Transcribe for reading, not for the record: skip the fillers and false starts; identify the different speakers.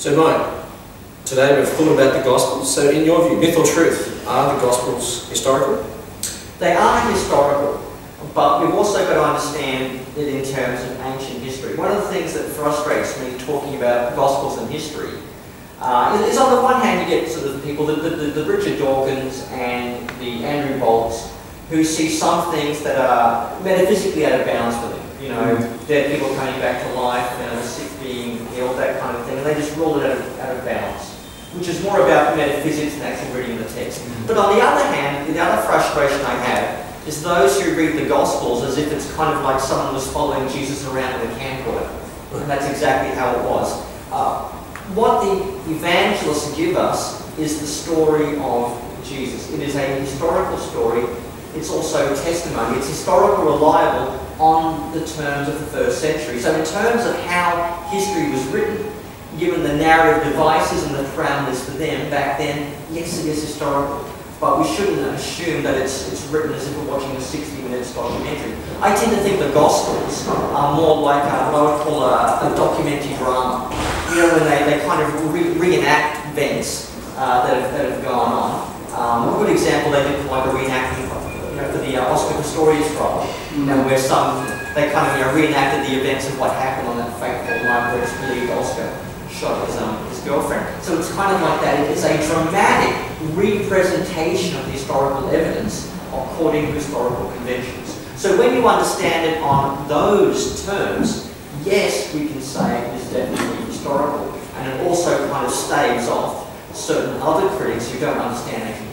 Speaker 1: So Mike, today we've thought about the Gospels. So in your view, myth or truth, are the Gospels historical?
Speaker 2: They are historical, but we've also got to understand it in terms of ancient history. One of the things that frustrates me talking about Gospels and history is on the one hand you get sort of people, the Richard Dawkins and the Andrew Bolts, who see some things that are metaphysically out of bounds for them. You know, dead people coming back to life, you know, sick being healed, that kind of thing, and they just rule it out of bounds, which is more about metaphysics than actually reading the text. But on the other hand, the other frustration I have is those who read the Gospels as if it's kind of like someone was following Jesus around with a camcorder. And that's exactly how it was. What the evangelists give us is the story of Jesus. It is a historical story. It's also testimony. It's historical, reliable on the terms of the first century. So in terms of how history was written, given the narrative devices and the parameters for them back then, yes, it is historical. But we shouldn't assume that it's written as if we're watching a 60 minutes documentary. I tend to think the Gospels are more like what I would call a documentary drama. You know, when they kind of reenact events that have gone on. A good example, they did like a reenactment for the Oscar Pistorius trial, where they kind of reenacted the events of what happened on that fateful night where it's believed Oscar shot his girlfriend. So it's kind of like that. It is a dramatic representation of the historical evidence according to historical conventions. So when you understand it on those terms, yes, we can say it is definitely historical, and it also kind of staves off certain other critics who don't understand ancient